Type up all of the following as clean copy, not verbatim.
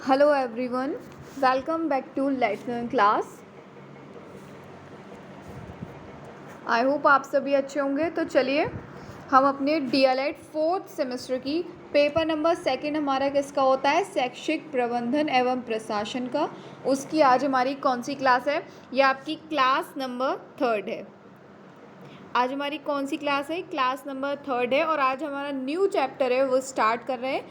Hello everyone, welcome back to let's learn class. I hope आप सभी अच्छे होंगे। तो चलिए हम अपने डीएलएड फोर्थ सेमेस्टर की पेपर नंबर सेकंड हमारा किसका होता है, शैक्षिक प्रबंधन एवं प्रशासन का, उसकी आज हमारी कौन सी क्लास है? यह आपकी क्लास नंबर थर्ड है। आज हमारी कौन सी क्लास है? क्लास नंबर थर्ड है। और आज हमारा न्यू चैप्टर है वो स्टार्ट कर रहे हैं,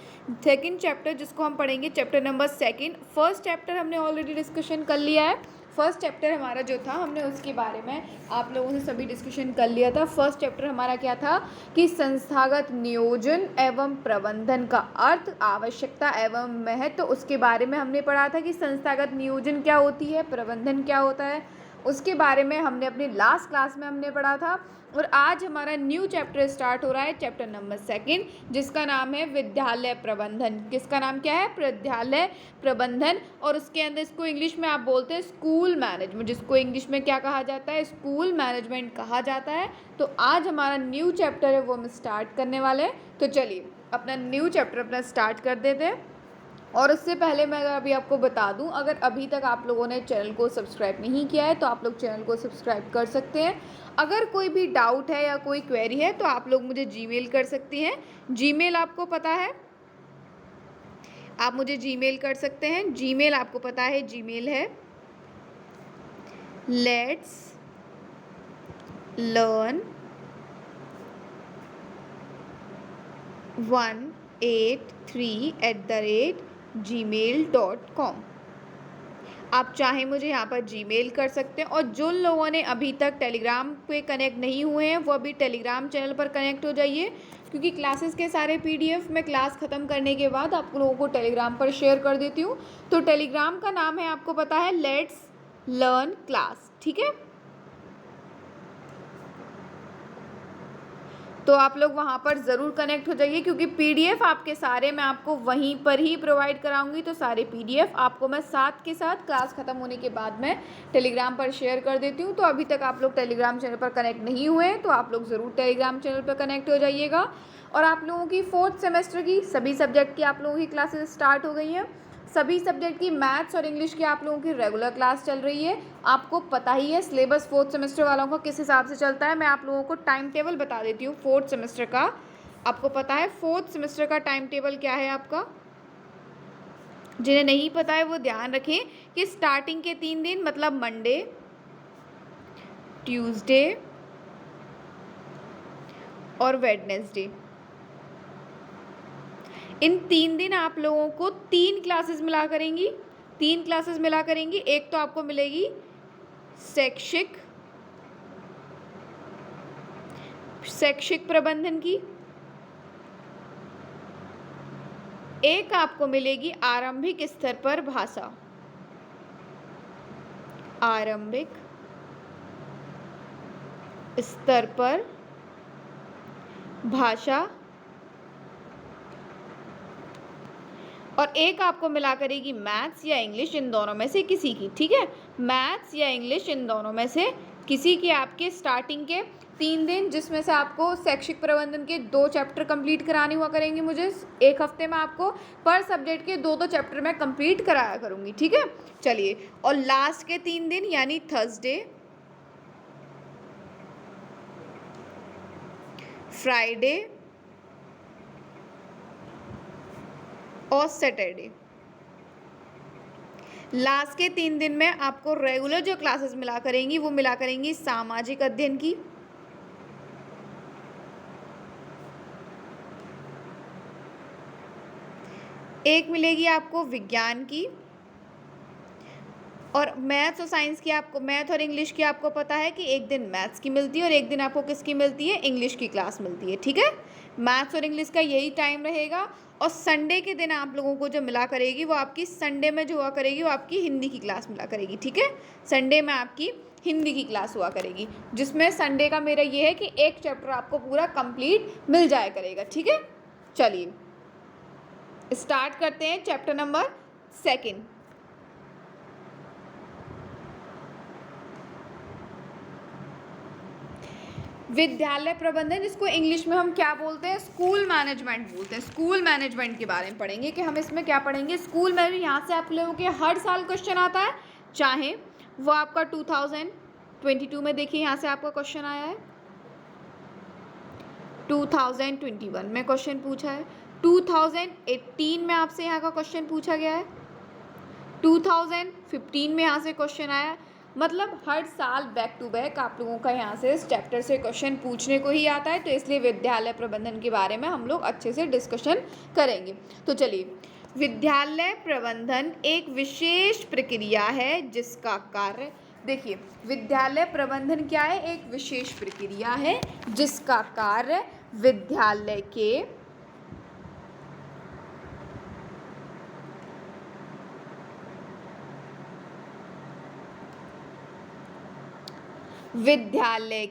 सेकंड चैप्टर, जिसको हम पढ़ेंगे chapter number second. First chapter हमने ऑलरेडी डिस्कशन कर लिया है। फर्स्ट चैप्टर हमारा जो था हमने उसके बारे में आप लोगों से सभी डिस्कशन कर लिया था। फर्स्ट चैप्टर हमारा क्या था कि संस्थागत नियोजन एवं प्रबंधन का अर्थ, आवश्यकता एवं महत्व, उसके बारे में हमने पढ़ा था कि संस्थागत नियोजन क्या होती है, प्रबंधन क्या होता है, उसके बारे में हमने अपनी लास्ट क्लास में हमने पढ़ा था। और आज हमारा न्यू चैप्टर स्टार्ट हो रहा है, चैप्टर नंबर सेकंड, जिसका नाम है विद्यालय प्रबंधन। किसका नाम क्या है? विद्यालय प्रबंधन। और उसके अंदर इसको इंग्लिश में आप बोलते हैं स्कूल मैनेजमेंट, जिसको इंग्लिश में क्या कहा जाता है? स्कूल मैनेजमेंट कहा जाता है। तो आज हमारा न्यू चैप्टर है वो हम स्टार्ट करने वाले हैं। तो चलिए अपना न्यू चैप्टर अपना स्टार्ट कर देते हैं। और उससे पहले मैं अभी आपको बता दूं, अगर अभी तक आप लोगों ने चैनल को सब्सक्राइब नहीं किया है तो आप लोग चैनल को सब्सक्राइब कर सकते हैं। अगर कोई भी डाउट है या कोई क्वेरी है तो आप लोग मुझे जीमेल कर सकती हैं। जीमेल आपको पता है, आप मुझे जीमेल कर सकते हैं। जीमेल आपको पता है, जीमेल है लेट्स लर्न 183@gmail.com। आप चाहें मुझे यहाँ पर जीमेल कर सकते हैं। और जिन लोगों ने अभी तक टेलीग्राम पे कनेक्ट नहीं हुए हैं वो अभी टेलीग्राम चैनल पर कनेक्ट हो जाइए, क्योंकि क्लासेस के सारे पीडीएफ मैं क्लास ख़त्म करने के बाद आप लोगों को टेलीग्राम पर शेयर कर देती हूँ। तो टेलीग्राम का नाम है, आपको पता है, लेट्स लर्न क्लास, ठीक है। तो आप लोग वहाँ पर ज़रूर कनेक्ट हो जाइए, क्योंकि पीडीएफ आपके सारे मैं आपको वहीं पर ही प्रोवाइड कराऊंगी। तो सारे पीडीएफ आपको मैं साथ के साथ क्लास ख़त्म होने के बाद में टेलीग्राम पर शेयर कर देती हूँ। तो अभी तक आप लोग टेलीग्राम चैनल पर कनेक्ट नहीं हुए तो आप लोग ज़रूर टेलीग्राम चैनल पर कनेक्ट हो जाइएगा। और आप लोगों की फोर्थ सेमेस्टर की सभी सब्जेक्ट की आप लोगों की क्लासेस स्टार्ट हो गई हैं। सभी सब्जेक्ट की मैथ्स और इंग्लिश की आप लोगों की रेगुलर क्लास चल रही है। आपको पता ही है सिलेबस फोर्थ सेमेस्टर वालों का किस हिसाब से चलता है। मैं आप लोगों को टाइम टेबल बता देती हूँ फोर्थ सेमेस्टर का। आपको पता है फोर्थ सेमेस्टर का टाइम टेबल क्या है आपका? जिन्हें नहीं पता है वो ध्यान रखें कि स्टार्टिंग के 3 दिन मतलब मंडे, ट्यूसडे और वेडनेसडे, इन 3 दिन आप लोगों को 3 क्लासेस मिला करेंगी। 3 क्लासेस मिला करेंगी। एक तो आपको मिलेगी शैक्षिक प्रबंधन की, एक आपको मिलेगी आरंभिक स्तर पर भाषा, आरंभिक स्तर पर भाषा, और एक आपको मिला करेगी मैथ्स या इंग्लिश, इन दोनों में से किसी की, ठीक है। मैथ्स या इंग्लिश इन दोनों में से किसी की आपके स्टार्टिंग के 3 दिन, जिसमें से आपको शैक्षिक प्रबंधन के 2 चैप्टर कंप्लीट कराने हुआ करेंगे। मुझे एक हफ्ते में आपको पर सब्जेक्ट के 2 चैप्टर मैं कंप्लीट कराया करूँगी, ठीक है। चलिए, और लास्ट के 3 दिन यानी थर्सडे, फ्राइडे और सैटरडे, लास्ट के 3 दिन में आपको रेगुलर जो क्लासेस मिला करेंगी वो मिला करेंगी सामाजिक अध्ययन की, एक मिलेगी आपको विज्ञान की, और मैथ्स और साइंस की आपको, मैथ और इंग्लिश की आपको पता है कि एक दिन मैथ्स की मिलती है और एक दिन आपको किसकी मिलती है? इंग्लिश की क्लास मिलती है, ठीक है। मैथ्स और इंग्लिश का यही टाइम रहेगा। और संडे के दिन आप लोगों को जो मिला करेगी वो आपकी, संडे में जो हुआ करेगी वो आपकी हिंदी की क्लास मिला करेगी, ठीक है। संडे में आपकी हिंदी की क्लास हुआ करेगी, जिसमें संडे का मेरा ये है कि एक चैप्टर आपको पूरा कंप्लीट मिल जाया करेगा, ठीक है। चलिए स्टार्ट करते हैं चैप्टर नंबर सेकंड। विद्यालय प्रबंधन, इसको इंग्लिश में हम क्या बोलते हैं, स्कूल मैनेजमेंट बोलते हैं। स्कूल मैनेजमेंट के बारे में पढ़ेंगे कि हम इसमें क्या पढ़ेंगे, स्कूल मैनेजमेंट। यहाँ से आप लोगों के हर साल क्वेश्चन आता है, चाहे वो आपका 2022 में, देखिए यहाँ से आपका क्वेश्चन आया है, 2021 में क्वेश्चन पूछा है, 2018 में आपसे यहाँ का क्वेश्चन पूछा गया है, 2015 में यहाँ से क्वेश्चन आया। मतलब हर साल बैक टू बैक आप लोगों का यहाँ से इस चैप्टर से क्वेश्चन पूछने को ही आता है। तो इसलिए विद्यालय प्रबंधन के बारे में हम लोग अच्छे से डिस्कशन करेंगे। तो चलिए, विद्यालय प्रबंधन एक विशेष प्रक्रिया है जिसका कार्य, देखिए विद्यालय प्रबंधन क्या है, एक विशेष प्रक्रिया है जिसका कार्य विद्यालय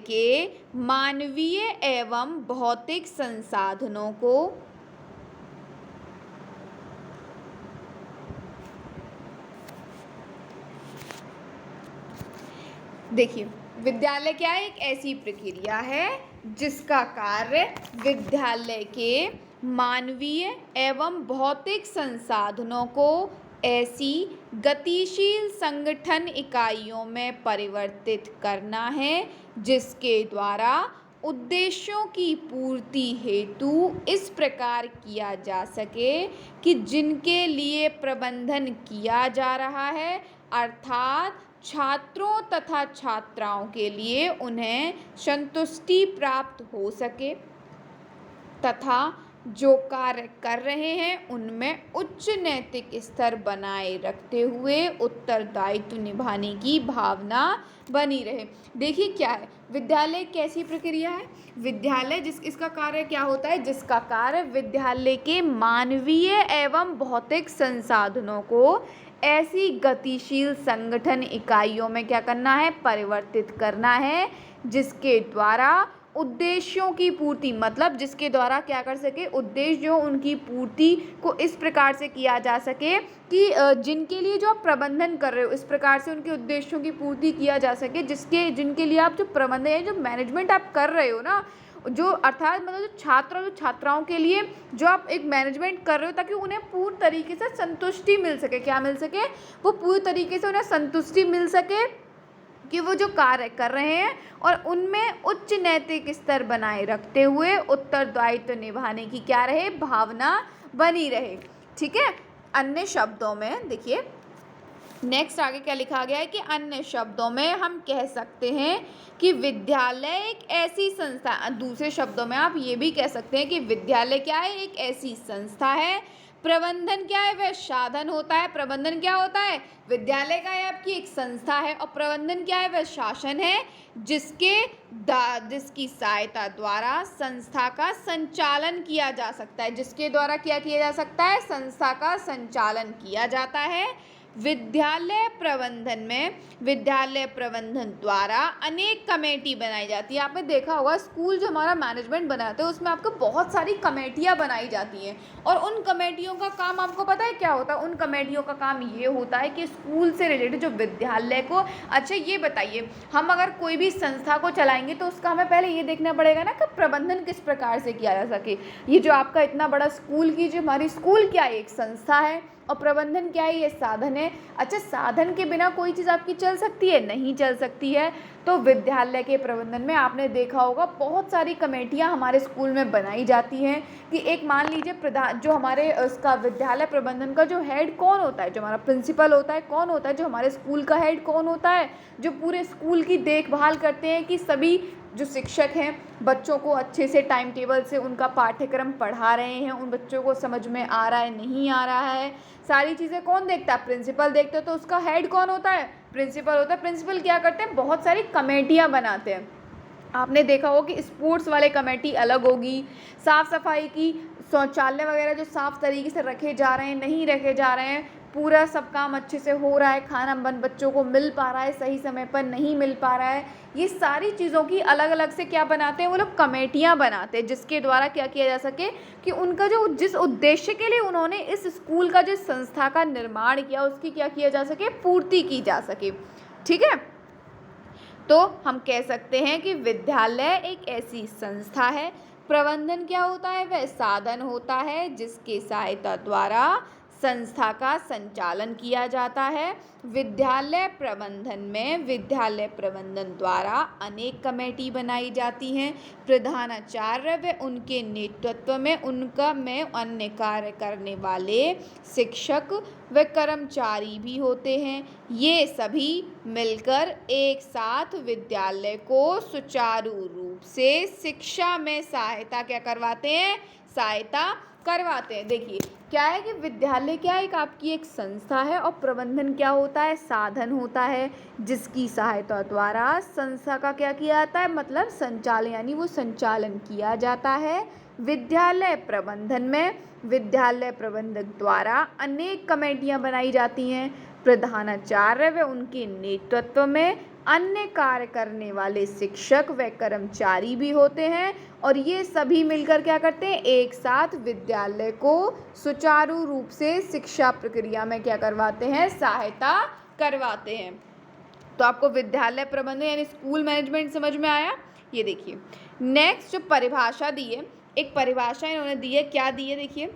के मानवीय एवं भौतिक संसाधनों को देखिए, विद्यालय क्या है, एक ऐसी प्रक्रिया है जिसका कार्य विद्यालय के मानवीय एवं भौतिक संसाधनों को ऐसी गतिशील संगठन इकाइयों में परिवर्तित करना है जिसके द्वारा उद्देश्यों की पूर्ति हेतु इस प्रकार किया जा सके कि जिनके लिए प्रबंधन किया जा रहा है, अर्थात छात्रों तथा छात्राओं के लिए उन्हें संतुष्टि प्राप्त हो सके तथा जो कार्य कर रहे हैं उनमें उच्च नैतिक स्तर बनाए रखते हुए उत्तरदायित्व निभाने की भावना बनी रहे। देखिए क्या है, विद्यालय कैसी प्रक्रिया है, विद्यालय इसका कार्य क्या होता है, जिसका कार्य विद्यालय के मानवीय एवं भौतिक संसाधनों को ऐसी गतिशील संगठन इकाइयों में क्या करना है, परिवर्तित करना है जिसके द्वारा उद्देश्यों की पूर्ति, मतलब जिसके द्वारा क्या कर सके, उद्देश्य जो उनकी पूर्ति को इस प्रकार से किया जा सके कि जिनके लिए जो आप प्रबंधन कर रहे हो इस प्रकार से उनके उद्देश्यों की पूर्ति किया जा सके, जिनके लिए आप जो प्रबंधन है, जो मैनेजमेंट आप कर रहे हो ना, जो अर्थात मतलब जो छात्र और छात्राओं के लिए जो आप एक मैनेजमेंट कर रहे हो, ताकि उन्हें पूर्ण तरीके से संतुष्टि मिल सके, क्या मिल सके, वो पूरी तरीके से उन्हें संतुष्टि मिल सके कि वो जो कार्य कर रहे हैं और उनमें उच्च नैतिक स्तर बनाए रखते हुए उत्तरदायित्व निभाने की क्या रहे, भावना बनी रहे। ठीक है, अन्य शब्दों में देखिए नेक्स्ट आगे क्या लिखा गया है कि अन्य शब्दों में हम कह सकते हैं कि विद्यालय एक ऐसी संस्था, दूसरे शब्दों में आप ये भी कह सकते हैं कि विद्यालय क्या है, एक ऐसी संस्था है। प्रबंधन क्या है, वह साधन होता है। प्रबंधन क्या होता है, विद्यालय का है आपकी एक संस्था है, और प्रबंधन क्या है, वह शासन है जिसकी सहायता द्वारा संस्था का संचालन किया जा सकता है, जिसके द्वारा क्या किया जा सकता है, संस्था का संचालन किया जाता है। विद्यालय प्रबंधन द्वारा अनेक कमेटी बनाई जाती है। आपने देखा होगा स्कूल जो हमारा मैनेजमेंट बनाते हैं उसमें आपको बहुत सारी कमेटियां बनाई जाती हैं, और उन कमेटियों का काम आपको पता है क्या होता है, उन कमेटियों का काम ये होता है कि स्कूल से रिलेटेड जो विद्यालय को, अच्छा ये बताइए, हम अगर कोई भी संस्था को चलाएंगे तो उसका हमें पहले ये देखना पड़ेगा ना कि प्रबंधन किस प्रकार से किया जा सके। ये जो आपका इतना बड़ा स्कूल की, जो हमारी स्कूल क्या है, एक संस्था है, और प्रबंधन क्या है, ये साधन है। अच्छा, साधन के बिना कोई चीज़ आपकी चल सकती है, नहीं चल सकती है। तो विद्यालय के प्रबंधन में आपने देखा होगा बहुत सारी कमेटियां हमारे स्कूल में बनाई जाती हैं कि एक मान लीजिए प्रधान, जो हमारे उसका विद्यालय प्रबंधन का जो हेड कौन होता है, जो हमारा प्रिंसिपल होता है, कौन होता है, जो हमारे स्कूल का हेड कौन होता है, जो पूरे स्कूल की देखभाल करते हैं कि सभी जो शिक्षक हैं बच्चों को अच्छे से टाइम टेबल से उनका पाठ्यक्रम पढ़ा रहे हैं, उन बच्चों को समझ में आ रहा है, नहीं आ रहा है, सारी चीज़ें कौन देखता है, प्रिंसिपल देखते हैं। तो उसका हेड कौन होता है, प्रिंसिपल होता है। प्रिंसिपल क्या करते हैं, बहुत सारी कमेटियां बनाते हैं। आपने देखा हो कि स्पोर्ट्स वाले कमेटी अलग होगी, साफ़ सफाई की, शौचालय वगैरह जो साफ़ तरीके से रखे जा रहे हैं, नहीं रखे जा रहे हैं, पूरा सब काम अच्छे से हो रहा है, खाना बच्चों को मिल पा रहा है, सही समय पर नहीं मिल पा रहा है, ये सारी चीज़ों की अलग अलग से क्या बनाते हैं वो लोग, कमेटियां बनाते हैं, जिसके द्वारा क्या किया जा सके कि उनका जो जिस उद्देश्य के लिए उन्होंने इस स्कूल का, जो संस्था का निर्माण किया, उसकी क्या किया जा सके, पूर्ति की जा सके। ठीक है, तो हम कह सकते हैं कि विद्यालय एक ऐसी संस्था है। प्रबंधन क्या होता है? वह साधन होता है जिसके सहायता द्वारा संस्था का संचालन किया जाता है। विद्यालय प्रबंधन द्वारा अनेक कमेटी बनाई जाती हैं। प्रधानाचार्य व उनके नेतृत्व में अन्य कार्य करने वाले शिक्षक व कर्मचारी भी होते हैं। ये सभी मिलकर एक साथ विद्यालय को सुचारू रूप से शिक्षा में सहायता करवाते हैं। देखिए क्या है कि विद्यालय क्या है, आपकी एक संस्था है और प्रबंधन क्या होता है? साधन होता है जिसकी सहायता द्वारा संस्था का क्या किया जाता है? मतलब संचालन, यानी वो संचालन किया जाता है। विद्यालय प्रबंधक द्वारा अनेक कमेटियां बनाई जाती हैं। प्रधानाचार्य व उनके नेतृत्व में अन्य कार्य करने वाले शिक्षक व कर्मचारी भी होते हैं और ये सभी मिलकर क्या करते हैं? एक साथ विद्यालय को सुचारू रूप से शिक्षा प्रक्रिया में क्या करवाते हैं? सहायता करवाते हैं। तो आपको विद्यालय प्रबंधन यानी स्कूल मैनेजमेंट समझ में आया? ये देखिए नेक्स्ट जो परिभाषा दी है, एक परिभाषा इन्होंने दी है। क्या दी है? देखिए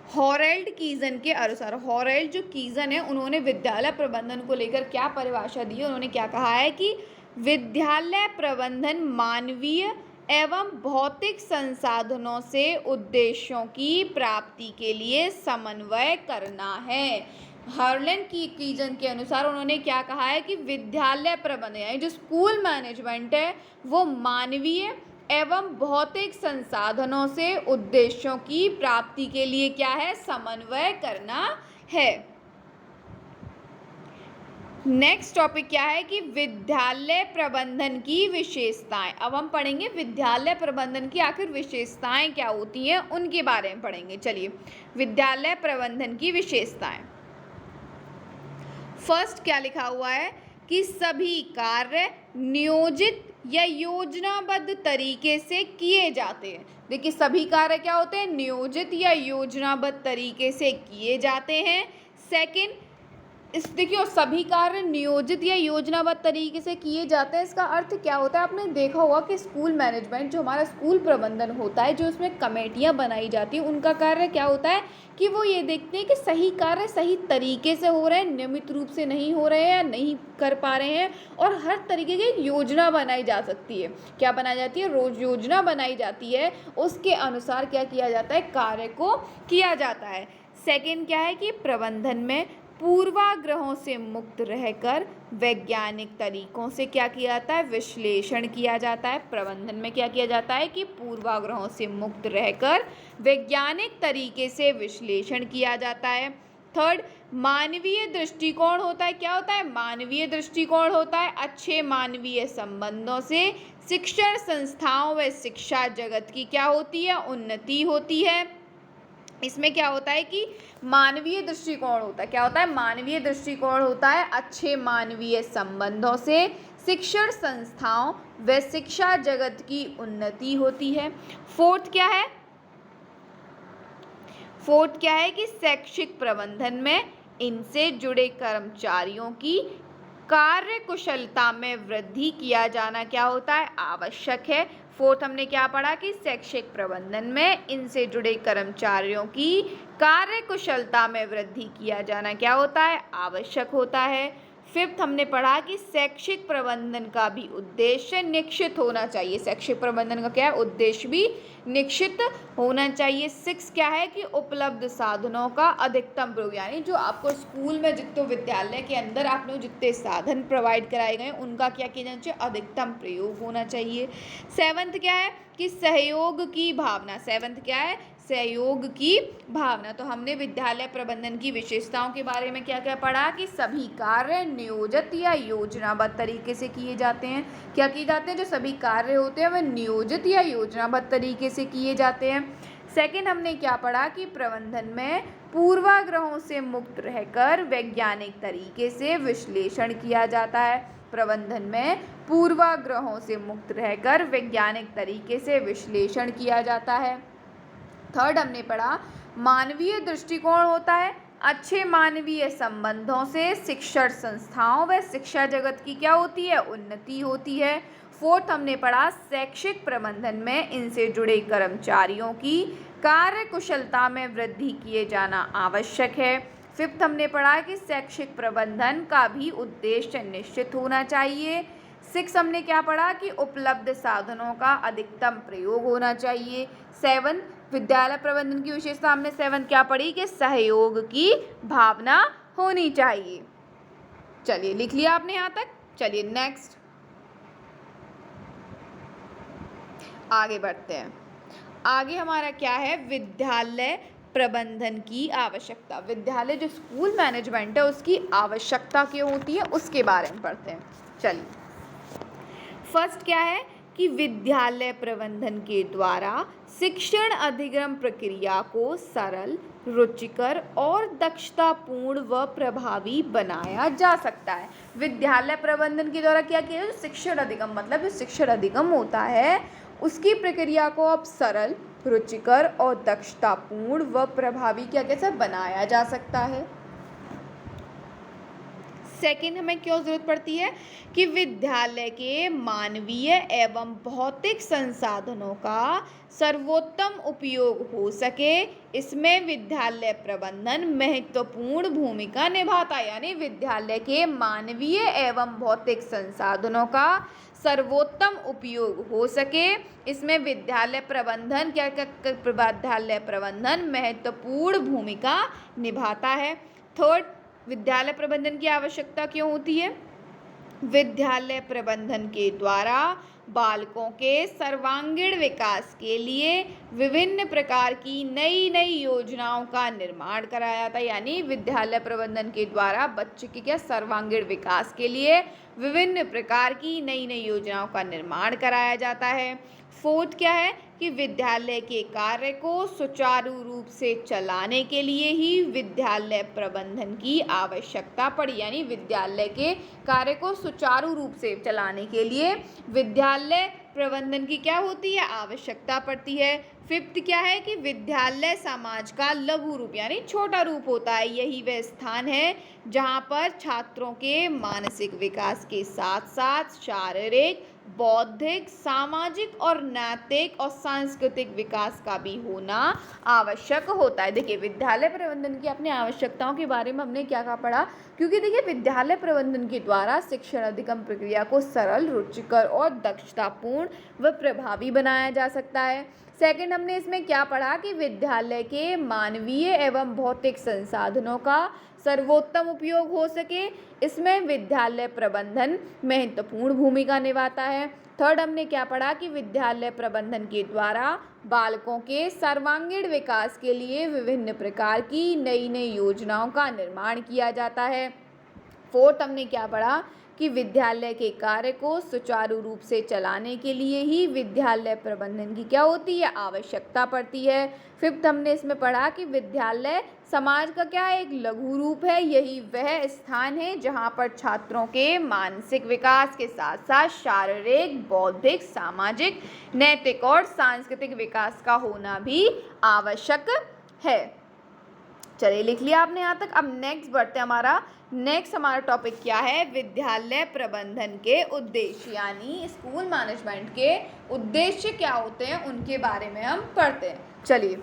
हॉरेल्ड कीजन के अनुसार, हॉरेल्ड जो कीजन है उन्होंने विद्यालय प्रबंधन को लेकर क्या परिभाषा दी है? उन्होंने क्या कहा है कि विद्यालय प्रबंधन मानवीय एवं भौतिक संसाधनों से उद्देश्यों की प्राप्ति के लिए समन्वय करना है। हॉरेल्ड कीजन के अनुसार उन्होंने क्या कहा है कि विद्यालय प्रबंधन यानी जो स्कूल मैनेजमेंट है वो मानवीय एवं भौतिक संसाधनों से उद्देश्यों की प्राप्ति के लिए क्या है? समन्वय करना है। नेक्स्ट टॉपिक क्या है कि विद्यालय प्रबंधन की विशेषताएं। अब हम पढ़ेंगे विद्यालय प्रबंधन की आखिर विशेषताएं क्या होती हैं, उनके बारे में पढ़ेंगे। चलिए विद्यालय प्रबंधन की विशेषताएं। फर्स्ट क्या लिखा हुआ है कि सभी कार्य नियोजित या योजनाबद्ध तरीके से किए जाते हैं। देखिए सभी कार्य क्या होते हैं? नियोजित या योजनाबद्ध तरीके से किए जाते हैं। सेकंड, देखिए सभी कार्य नियोजित या योजनाबद्ध तरीके से किए जाते हैं, इसका अर्थ क्या होता है? आपने देखा होगा कि स्कूल मैनेजमेंट जो हमारा स्कूल प्रबंधन होता है, जो उसमें कमेटियां बनाई जाती हैं, उनका कार्य क्या होता है कि वो ये देखते हैं कि सही कार्य सही तरीके से हो रहे हैं, नियमित रूप से नहीं हो रहे हैं या नहीं कर पा रहे हैं, और हर तरीके की योजना बनाई जा सकती है। क्या बनाई जाती है? रोज योजना बनाई जाती है, उसके अनुसार क्या किया जाता है? कार्य को किया जाता है। सेकेंड क्या है कि प्रबंधन में पूर्वाग्रहों से मुक्त रहकर वैज्ञानिक तरीकों से क्या किया जाता है? विश्लेषण किया जाता है। प्रबंधन में क्या किया जाता है कि पूर्वाग्रहों से मुक्त रहकर वैज्ञानिक तरीके से विश्लेषण किया जाता है। थर्ड, मानवीय दृष्टिकोण होता है। क्या होता है? मानवीय दृष्टिकोण होता है। अच्छे मानवीय संबंधों से शिक्षण संस्थाओं व शिक्षा जगत की क्या होती है? उन्नति होती है। इसमें क्या होता है कि मानवीय दृष्टिकोण होता है। क्या होता है? मानवीय दृष्टिकोण होता है। अच्छे मानवीय संबंधों से शिक्षण संस्थाओं व शिक्षा जगत की उन्नति होती है। फोर्थ क्या है? फोर्थ क्या है कि शैक्षिक प्रबंधन में इनसे जुड़े कर्मचारियों की कार्य कुशलता में वृद्धि किया जाना क्या होता है? आवश्यक है। फोर्थ हमने क्या पढ़ा कि शैक्षिक प्रबंधन में इनसे जुड़े कर्मचारियों की कार्य कुशलता में वृद्धि किया जाना क्या होता है? आवश्यक होता है। फिफ्थ हमने पढ़ा कि शैक्षिक प्रबंधन का भी उद्देश्य निश्चित होना चाहिए। शैक्षिक प्रबंधन का क्या है? उद्देश्य भी निश्चित होना चाहिए। सिक्स क्या है कि उपलब्ध साधनों का अधिकतम प्रयोग, यानी जो आपको स्कूल में जितने विद्यालय के अंदर आपने जितने साधन प्रोवाइड कराए गए उनका क्या किया जाना चाहिए? अधिकतम प्रयोग होना चाहिए। सेवंथ क्या है कि सहयोग की भावना। सेवंथ क्या है? सहयोग की भावना। तो हमने विद्यालय प्रबंधन की विशेषताओं के बारे में क्या क्या पढ़ा कि सभी कार्य नियोजित या योजनाबद्ध तरीके से किए जाते हैं। क्या किए जाते हैं? जो सभी कार्य होते हैं वह नियोजित या योजनाबद्ध तरीके से किए जाते हैं। सेकंड हमने क्या पढ़ा कि प्रबंधन में पूर्वाग्रहों से मुक्त रहकर वैज्ञानिक तरीके से विश्लेषण किया जाता है। प्रबंधन में पूर्वाग्रहों से मुक्त रहकर वैज्ञानिक तरीके से विश्लेषण किया जाता है। थर्ड हमने पढ़ा मानवीय दृष्टिकोण होता है। अच्छे मानवीय संबंधों से शिक्षण संस्थाओं व शिक्षा जगत की क्या होती है, उन्नति होती है। फोर्थ हमने पढ़ा शैक्षिक प्रबंधन में इनसे जुड़े कर्मचारियों की कार्य कुशलता में वृद्धि किए जाना आवश्यक है। फिफ्थ हमने पढ़ा कि शैक्षिक प्रबंधन का भी उद्देश्य निश्चित होना चाहिए। सिक्स हमने क्या पढ़ा कि उपलब्ध साधनों का अधिकतम प्रयोग होना चाहिए। सेवन विद्यालय प्रबंधन की विशेषता हमने सेवन क्या पढ़ी कि सहयोग की भावना होनी चाहिए। चलिए लिख लिया आपने यहाँ तक। चलिए नेक्स्ट आगे बढ़ते हैं। आगे हमारा क्या है, विद्यालय प्रबंधन की आवश्यकता। विद्यालय जो स्कूल मैनेजमेंट है उसकी आवश्यकता क्यों होती है उसके बारे में पढ़ते हैं। चलिए फर्स्ट क्या है कि विद्यालय प्रबंधन के द्वारा शिक्षण अधिगम प्रक्रिया को सरल, रुचिकर और दक्षतापूर्ण व प्रभावी बनाया जा सकता है। विद्यालय प्रबंधन के द्वारा क्या किया, शिक्षण अधिगम मतलब जो शिक्षण अधिगम होता है उसकी प्रक्रिया को अब सरल, रुचिकर और दक्षतापूर्ण व प्रभावी क्या कैसे बनाया जा सकता है। सेकेंड हमें क्यों जरूरत पड़ती है कि विद्यालय के मानवीय एवं भौतिक संसाधनों का सर्वोत्तम उपयोग हो सके, इसमें विद्यालय प्रबंधन महत्वपूर्ण भूमिका निभाता है। यानी विद्यालय के मानवीय एवं भौतिक संसाधनों का सर्वोत्तम उपयोग हो सके, इसमें विद्यालय प्रबंधन विद्यालय प्रबंधन महत्वपूर्ण भूमिका निभाता है। थर्ड विद्यालय प्रबंधन की आवश्यकता क्यों होती है, विद्यालय प्रबंधन के द्वारा बालकों के सर्वांगीण विकास के लिए विभिन्न प्रकार की नई नई योजनाओं का निर्माण कराया जाता है। यानी विद्यालय प्रबंधन के द्वारा बच्चे के क्या सर्वांगीण विकास के लिए विभिन्न प्रकार की नई नई योजनाओं का निर्माण कराया जाता है। फोर्थ क्या है कि विद्यालय के कार्य को सुचारू रूप से चलाने के लिए ही विद्यालय प्रबंधन की आवश्यकता पड़ी। यानी विद्यालय के कार्य को सुचारू रूप से चलाने के लिए विद्यालय प्रबंधन की क्या होती है, आवश्यकता पड़ती है। फिफ्थ क्या है कि विद्यालय समाज का लघु रूप यानी छोटा रूप होता है। यही वह स्थान है जहाँ पर छात्रों के मानसिक विकास के साथ साथ शारीरिक, बौद्धिक, सामाजिक और नैतिक और सांस्कृतिक विकास का भी होना आवश्यक होता है। देखिए विद्यालय प्रबंधन की अपनी आवश्यकताओं के बारे में हमने क्या पढ़ा, क्योंकि देखिए विद्यालय प्रबंधन के द्वारा शिक्षण अधिगम प्रक्रिया को सरल, रुचिकर और दक्षतापूर्ण व प्रभावी बनाया जा सकता है। सेकंड हमने इसमें क्या पढ़ा कि विद्यालय के मानवीय एवं भौतिक संसाधनों का सर्वोत्तम उपयोग हो सके, इसमें विद्यालय प्रबंधन महत्वपूर्ण भूमिका निभाता है। थर्ड हमने क्या पढ़ा कि विद्यालय प्रबंधन के द्वारा बालकों के सर्वांगीण विकास के लिए विभिन्न प्रकार की नई नई योजनाओं का निर्माण किया जाता है। फोर्थ हमने क्या पढ़ा कि विद्यालय के कार्य को सुचारू रूप से चलाने के लिए ही विद्यालय प्रबंधन की क्या होती है, आवश्यकता पड़ती है। फिफ्थ हमने इसमें पढ़ा कि विद्यालय समाज का क्या है, एक लघु रूप है। यही वह स्थान है जहाँ पर छात्रों के मानसिक विकास के साथ साथ शारीरिक, बौद्धिक, सामाजिक, नैतिक और सांस्कृतिक विकास का होना भी आवश्यक है। चलिए लिख लिया आपने यहाँ तक। अब नेक्स्ट बढ़ते हैं। नेक्स्ट हमारा टॉपिक क्या है, विद्यालय प्रबंधन के उद्देश्य, यानी स्कूल मैनेजमेंट के उद्देश्य क्या होते हैं उनके बारे में हम पढ़ते हैं। चलिए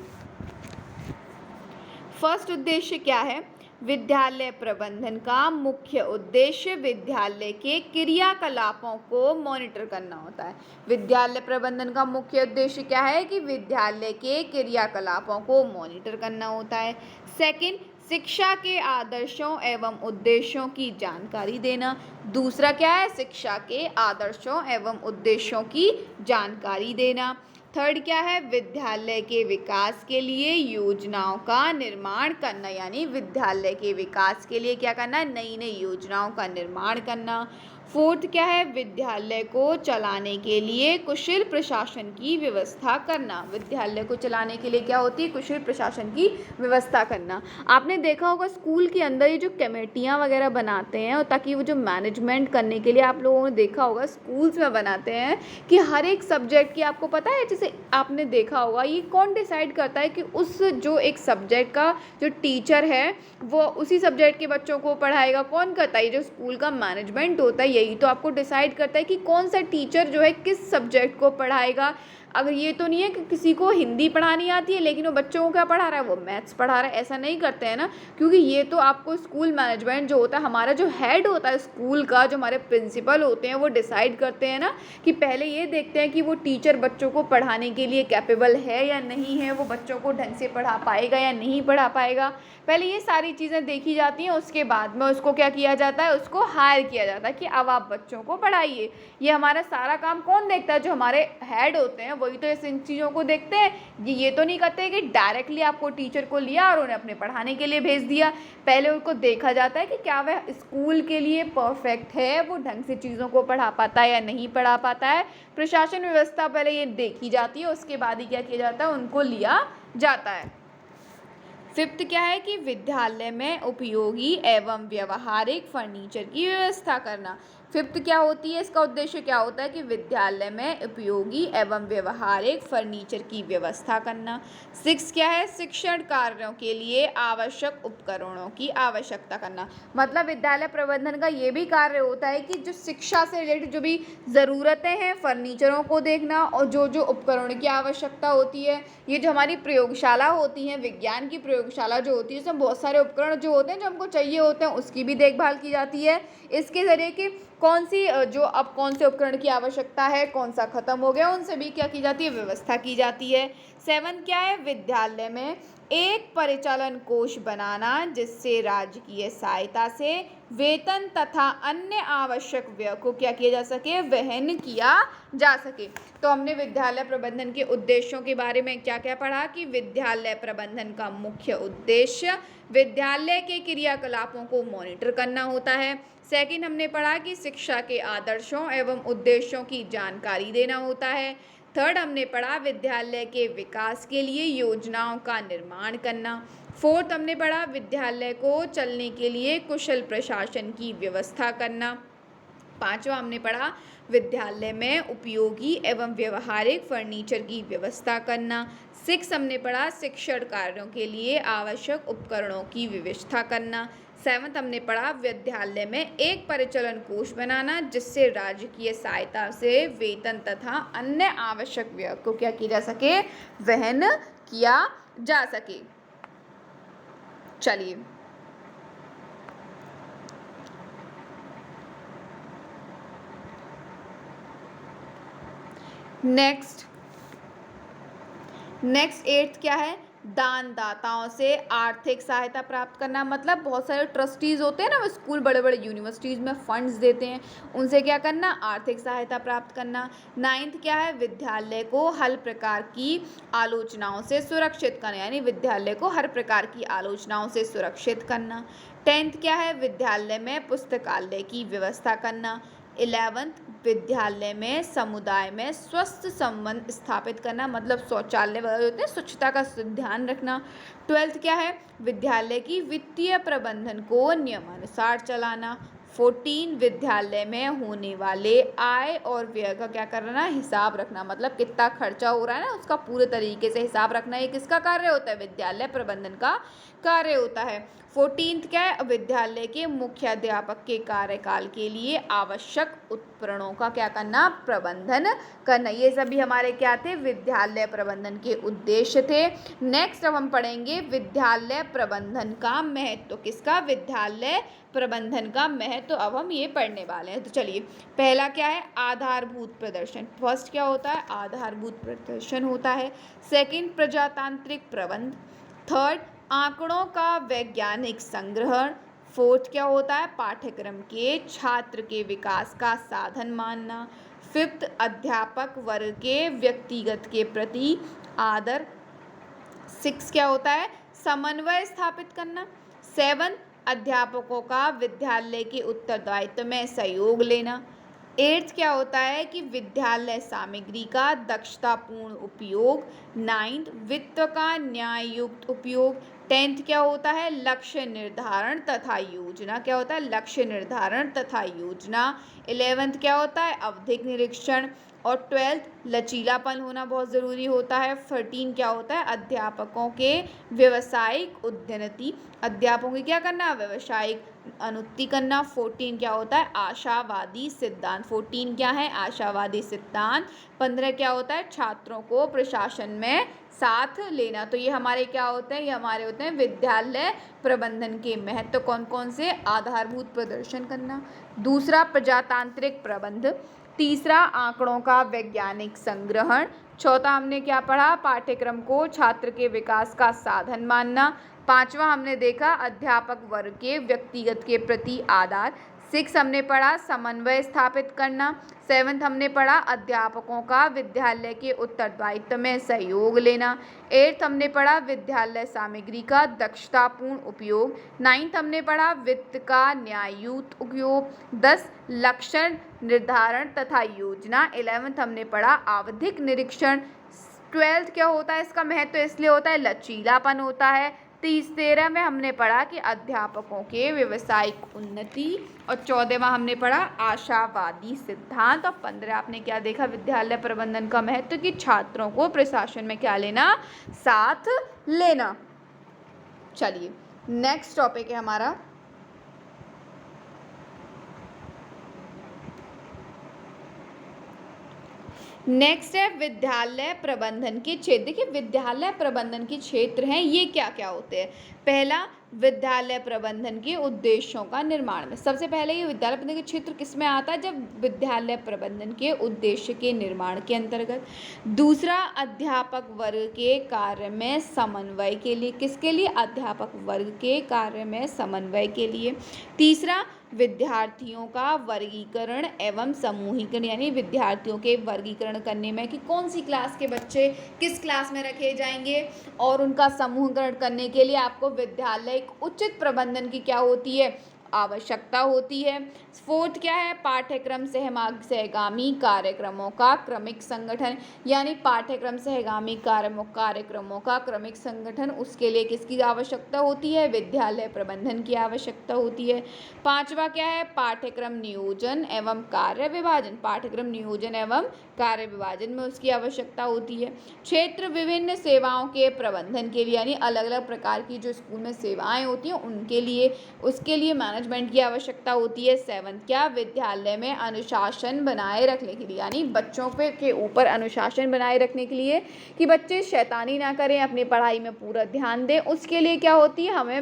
फर्स्ट उद्देश्य क्या है, विद्यालय प्रबंधन का मुख्य उद्देश्य विद्यालय के क्रियाकलापों को मॉनिटर करना होता है। विद्यालय प्रबंधन का मुख्य उद्देश्य क्या है कि विद्यालय के क्रियाकलापों को मॉनिटर करना होता है। सेकंड, शिक्षा के आदर्शों एवं उद्देश्यों की जानकारी देना। दूसरा क्या है, शिक्षा के आदर्शों एवं उद्देश्यों की जानकारी देना। थर्ड क्या है, विद्यालय के विकास के लिए योजनाओं का निर्माण करना, यानी विद्यालय के विकास के लिए क्या करना, नई नई योजनाओं का निर्माण करना। फोर्थ क्या है, विद्यालय को चलाने के लिए कुशल प्रशासन की व्यवस्था करना। विद्यालय को चलाने के लिए क्या होती है, कुशल प्रशासन की व्यवस्था करना। आपने देखा होगा स्कूल के अंदर ये जो कमेटियाँ वगैरह बनाते हैं, और ताकि वो जो मैनेजमेंट करने के लिए आप लोगों ने देखा होगा स्कूल्स में बनाते हैं कि हर एक सब्जेक्ट की, आपको पता है, जैसे आपने देखा होगा ये कौन डिसाइड करता है कि उस जो एक सब्जेक्ट का जो टीचर है वो उसी सब्जेक्ट के बच्चों को पढ़ाएगा, कौन करता है, ये जो स्कूल का मैनेजमेंट होता है यही तो आपको डिसाइड करता है कि कौन सा टीचर जो है किस सब्जेक्ट को पढ़ाएगा। अगर ये तो नहीं है कि किसी को हिंदी पढ़ानी आती है लेकिन वो बच्चों को क्या पढ़ा रहा है, वो मैथ्स पढ़ा रहा है, ऐसा नहीं करते हैं ना, क्योंकि ये तो आपको स्कूल मैनेजमेंट जो होता है, हमारा जो हेड होता है स्कूल का, जो हमारे प्रिंसिपल होते हैं वो डिसाइड करते हैं ना, कि पहले ये देखते हैं कि वो टीचर बच्चों को पढ़ाने के लिए कैपेबल है या नहीं है, वो बच्चों को ढंग से पढ़ा पाएगा या नहीं पढ़ा पाएगा, पहले ये सारी चीज़ें देखी जाती हैं। उसके बाद में उसको क्या किया जाता है, उसको हायर किया जाता है कि अब आप बच्चों को पढ़ाइए। ये हमारा सारा काम कौन देखता है, जो हमारे हेड होते हैं वही तो इन चीज़ों को देखते हैं। ये तो नहीं करते कि डायरेक्टली आपको टीचर को लिया और उन्हें अपने पढ़ाने के लिए भेज दिया। पहले उनको देखा जाता है कि क्या वह स्कूल के लिए परफेक्ट है, वो ढंग से चीज़ों को पढ़ा पाता है या नहीं पढ़ा पाता है। प्रशासन व्यवस्था पहले ये देखी जाती है, उसके बाद ही क्या किया जाता है, उनको लिया जाता है। फिफ्थ क्या है कि विद्यालय में उपयोगी एवं व्यवहारिक फर्नीचर की व्यवस्था करना। फिफ्थ क्या होती है, इसका उद्देश्य क्या होता है कि विद्यालय में उपयोगी एवं व्यवहारिक फर्नीचर की व्यवस्था करना। सिक्स क्या है, शिक्षण कार्यों के लिए आवश्यक उपकरणों की आवश्यकता करना। मतलब विद्यालय प्रबंधन का ये भी कार्य होता है कि जो शिक्षा से रिलेटेड जो भी ज़रूरतें हैं, फर्नीचरों को देखना, और जो जो उपकरण की आवश्यकता होती है, ये जो हमारी प्रयोगशाला होती है, विज्ञान की प्रयोगशाला जो होती है, उसमें बहुत सारे उपकरण जो होते हैं जो हमको चाहिए होते हैं, उसकी भी देखभाल की जाती है। इसके ज़रिए कि कौन सी जो अब कौन से उपकरण की आवश्यकता है, कौन सा खत्म हो गया, उनसे भी क्या की जाती है, व्यवस्था की जाती है। सेवन क्या है, विद्यालय में एक परिचालन कोष बनाना जिससे राज्य की सहायता से वेतन तथा अन्य आवश्यक व्यय को क्या किया जा सके, वहन किया जा सके। तो हमने विद्यालय प्रबंधन के उद्देश्यों के बारे में क्या क्या पढ़ा कि विद्यालय प्रबंधन का मुख्य उद्देश्य विद्यालय के क्रियाकलापों को मॉनिटर करना होता है। सेकंड हमने पढ़ा कि शिक्षा के आदर्शों एवं उद्देश्यों की जानकारी देना होता है। थर्ड हमने पढ़ा विद्यालय के विकास के लिए योजनाओं का निर्माण करना। फोर्थ हमने पढ़ा विद्यालय को चलने के लिए कुशल प्रशासन की व्यवस्था करना। पांचवा हमने पढ़ा विद्यालय में उपयोगी एवं व्यवहारिक फर्नीचर की व्यवस्था करना। सिक्स हमने पढ़ा शिक्षण कार्यों के लिए आवश्यक उपकरणों की व्यवस्था करना। सेवंथ हमने पढ़ा विद्यालय में एक परिचालन कोष बनाना जिससे राजकीय सहायता से वेतन तथा अन्य आवश्यक व्यय को क्या किया जा सके, वहन किया जा सके। चलिए नेक्स्ट एट्थ क्या है, दानदाताओं से आर्थिक सहायता प्राप्त करना। मतलब बहुत सारे ट्रस्टीज होते हैं ना, वो स्कूल बड़े बड़े यूनिवर्सिटीज़ में फंड्स देते हैं, उनसे क्या करना, आर्थिक सहायता प्राप्त करना। नाइन्थ क्या है, विद्यालय को हर प्रकार की आलोचनाओं से सुरक्षित करना, यानी विद्यालय को हर प्रकार की आलोचनाओं से सुरक्षित करना। टेंथ क्या है, विद्यालय में पुस्तकालय की व्यवस्था करना। 11th विद्यालय में समुदाय में स्वस्थ संबंध स्थापित करना, मतलब शौचालय वगैरह होते हैं, स्वच्छता का ध्यान रखना। 12th क्या है, विद्यालय की वित्तीय प्रबंधन को नियमानुसार चलाना। 14 विद्यालय में होने वाले आय और व्यय का क्या करना, हिसाब रखना, मतलब कितना खर्चा हो रहा है ना उसका पूरे तरीके से हिसाब रखना। ये किसका कार्य होता है, विद्यालय प्रबंधन का कार्य होता है। 14th क्या है, विद्यालय के मुख्याध्यापक के कार्यकाल के लिए आवश्यक उपकरणों का क्या करना, प्रबंधन करना। ये सभी हमारे क्या थे, विद्यालय प्रबंधन के उद्देश्य थे। नेक्स्ट अब हम पढ़ेंगे विद्यालय प्रबंधन का महत्व। किसका, विद्यालय प्रबंधन का महत्व अब हम ये पढ़ने वाले हैं। तो चलिए पहला क्या है, आधारभूत प्रदर्शन। फर्स्ट क्या होता है, आधारभूत प्रदर्शन होता है। सेकंड प्रजातांत्रिक प्रबंध। थर्ड आंकड़ों का वैज्ञानिक संग्रहण। फोर्थ क्या होता है, पाठ्यक्रम के छात्र के विकास का साधन मानना। फिफ्थ अध्यापक वर्ग के व्यक्तिगत के प्रति आदर। सिक्स क्या होता है, समन्वय स्थापित करना। सेवन अध्यापकों का विद्यालय के उत्तरदायित्व में सहयोग लेना। 8th क्या होता है कि विद्यालय सामग्री का दक्षतापूर्ण उपयोग। 9th वित्त का न्याययुक्त उपयोग। 10th क्या होता है लक्ष्य निर्धारण तथा योजना। क्या होता है लक्ष्य निर्धारण तथा योजना। 11th क्या होता है आवधिक निरीक्षण। और 12th लचीलापन होना बहुत ज़रूरी होता है। 13 क्या होता है अध्यापकों के व्यवसायिक उन्नति। अध्यापकों की क्या करना व्यवसायिक उन्नति करना। 14 क्या होता है आशावादी सिद्धांत। 14 क्या है आशावादी सिद्धांत। 15 क्या होता है छात्रों को प्रशासन में साथ लेना। तो ये हमारे क्या होते हैं ये हमारे होते हैं विद्यालय प्रबंधन के महत्व। कौन कौन से आधारभूत प्रदर्शन करना। दूसरा प्रजातांत्रिक प्रबंध। तीसरा आंकड़ों का वैज्ञानिक संग्रहण। चौथा हमने क्या पढ़ा पाठ्यक्रम को छात्र के विकास का साधन मानना। पांचवा हमने देखा अध्यापक वर्ग के व्यक्तिगत के प्रति आदर। 6 हमने पढ़ा समन्वय स्थापित करना। 7th हमने पढ़ा अध्यापकों का विद्यालय के उत्तरदायित्व में सहयोग लेना। 8th हमने पढ़ा विद्यालय सामग्री का दक्षतापूर्ण उपयोग। 9th हमने पढ़ा वित्त का न्याययुक्त उपयोग। 10 लक्षण निर्धारण तथा योजना। 11th हमने पढ़ा आवधिक निरीक्षण। 12th क्या होता है इसका महत्व इसलिए होता है लचीलापन होता है। 13 में हमने पढ़ा कि अध्यापकों के व्यवसायिक उन्नति। और 14वां हमने पढ़ा आशावादी सिद्धांत। और 15 आपने क्या देखा विद्यालय प्रबंधन का महत्व कि छात्रों को प्रशासन में क्या लेना साथ लेना। चलिए नेक्स्ट टॉपिक है हमारा नेक्स्ट है विद्यालय प्रबंधन के क्षेत्र। देखिए विद्यालय प्रबंधन के क्षेत्र हैं ये क्या क्या होते हैं। पहला विद्यालय प्रबंधन के उद्देश्यों का निर्माण में सबसे पहले ये विद्यालय प्रबंधन के क्षेत्र किस में आता है जब विद्यालय प्रबंधन के उद्देश्य के निर्माण के अंतर्गत। दूसरा अध्यापक वर्ग के कार्य में समन्वय के लिए किसके लिए अध्यापक वर्ग के कार्य में समन्वय के लिए। तीसरा विद्यार्थियों का वर्गीकरण एवं समूहीकरण यानी विद्यार्थियों के वर्गीकरण करने में कि कौन सी क्लास के बच्चे किस क्लास में रखे जाएंगे और उनका समूहीकरण करने के लिए आपको विद्यालय एक उचित प्रबंधन की क्या होती है आवश्यकता होती है। 4th क्या है पाठ्यक्रम सहगामी कार्यक्रमों का क्रमिक संगठन यानी पाठ्यक्रम सहगामी कार्यक्रमों का क्रमिक संगठन उसके लिए किसकी आवश्यकता होती है विद्यालय प्रबंधन की आवश्यकता होती है। 5वां क्या है पाठ्यक्रम नियोजन एवं कार्य विभाजन। पाठ्यक्रम नियोजन एवं कार्य विभाजन में उसकी आवश्यकता होती है। क्षेत्र विभिन्न सेवाओं के प्रबंधन के लिए यानी अलग अलग प्रकार की जो स्कूल में सेवाएं होती हैं उनके लिए उसके लिए मैनेजमेंट की आवश्यकता होती है। 7th क्या विद्यालय में अनुशासन बनाए रखने के लिए यानी बच्चों पे के ऊपर अनुशासन बनाए रखने के लिए कि बच्चे शैतानी ना करें अपनी पढ़ाई में पूरा ध्यान दें उसके लिए क्या होती है हमें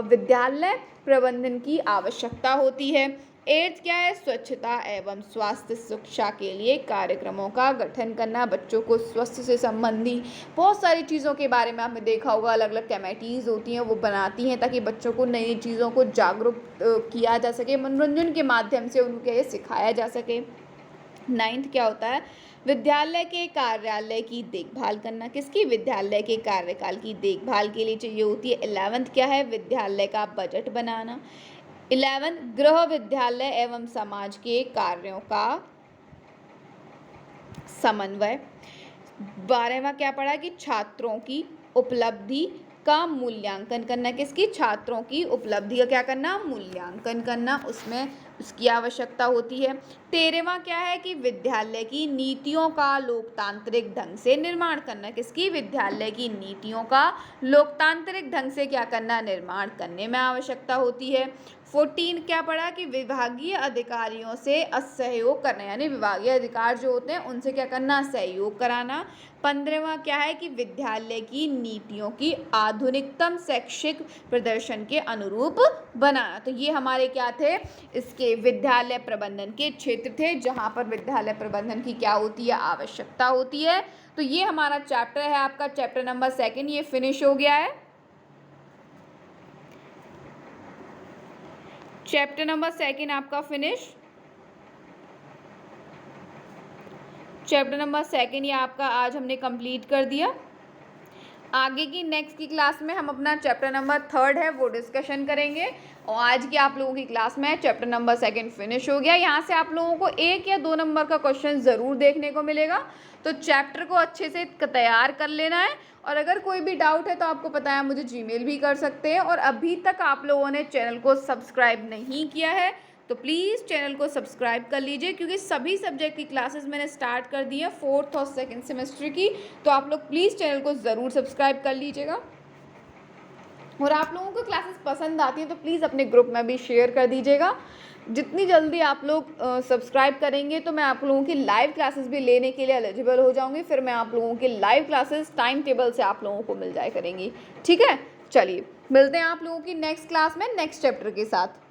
विद्यालय प्रबंधन की आवश्यकता होती है। 8th क्या है स्वच्छता एवं स्वास्थ्य शिक्षा के लिए कार्यक्रमों का गठन करना। बच्चों को स्वास्थ्य से संबंधी बहुत सारी चीज़ों के बारे में आपने देखा होगा अलग अलग कमेटीज़ होती हैं वो बनाती हैं ताकि बच्चों को नई चीज़ों को जागरूक किया जा सके मनोरंजन के माध्यम से उनको ये सिखाया जा सके। 9th क्या होता है विद्यालय के कार्यालय की देखभाल करना किसकी विद्यालय के कार्यकाल की देखभाल के लिए चाहिए होती है। 11th क्या है विद्यालय का बजट बनाना। 11th गृह विद्यालय एवं समाज के कार्यों का समन्वय। 12वां क्या पढ़ा कि छात्रों की उपलब्धि का मूल्यांकन करना किसकी छात्रों की उपलब्धि का क्या करना मूल्यांकन करना उसमें उसकी आवश्यकता होती है। 13वां क्या है कि विद्यालय की नीतियों का लोकतांत्रिक ढंग से निर्माण करना किसकी विद्यालय की नीतियों का लोकतांत्रिक ढंग से क्या करना निर्माण करने में आवश्यकता होती है। 14 क्या पढ़ा कि विभागीय अधिकारियों से असहयोग करना यानी विभागीय अधिकार जो होते हैं उनसे क्या करना सहयोग कराना। 15वां क्या है कि विद्यालय की नीतियों की आधुनिकतम शैक्षिक प्रदर्शन के अनुरूप बनाना। तो ये हमारे क्या थे इसके विद्यालय प्रबंधन के क्षेत्र थे जहाँ पर विद्यालय प्रबंधन की क्या होती है आवश्यकता होती है। तो ये हमारा चैप्टर है आपका चैप्टर नंबर 2 ये फिनिश हो गया है। चैप्टर नंबर 2 आपका फिनिश। चैप्टर नंबर 2 ये आपका आज हमने कंप्लीट कर दिया। आगे की नेक्स्ट की क्लास में हम अपना चैप्टर नंबर 3 है वो डिस्कशन करेंगे। और आज की आप लोगों की क्लास में चैप्टर नंबर 2 फिनिश हो गया। यहाँ से आप लोगों को 1 या 2 नंबर का क्वेश्चन ज़रूर देखने को मिलेगा, तो चैप्टर को अच्छे से तैयार कर लेना है। और अगर कोई भी डाउट है तो आपको पता है मुझे जीमेल भी कर सकते हैं। और अभी तक आप लोगों ने चैनल को सब्सक्राइब नहीं किया है तो प्लीज़ चैनल को सब्सक्राइब कर लीजिए, क्योंकि सभी सब्जेक्ट की क्लासेस मैंने स्टार्ट कर दी है 4th और 2nd सेमेस्टर की। तो आप लोग प्लीज़ चैनल को ज़रूर सब्सक्राइब कर लीजिएगा। और आप लोगों को क्लासेस पसंद आती हैं तो प्लीज़ अपने ग्रुप में भी शेयर कर दीजिएगा। जितनी जल्दी आप लोग सब्सक्राइब करेंगे तो मैं आप लोगों की लाइव क्लासेस भी लेने के लिए एलिजिबल हो जाऊंगी। फिर मैं आप लोगों की लाइव क्लासेस टाइम टेबल से आप लोगों को मिल जाया करेंगी। ठीक है, चलिए मिलते हैं आप लोगों की नेक्स्ट क्लास में नेक्स्ट चैप्टर के साथ।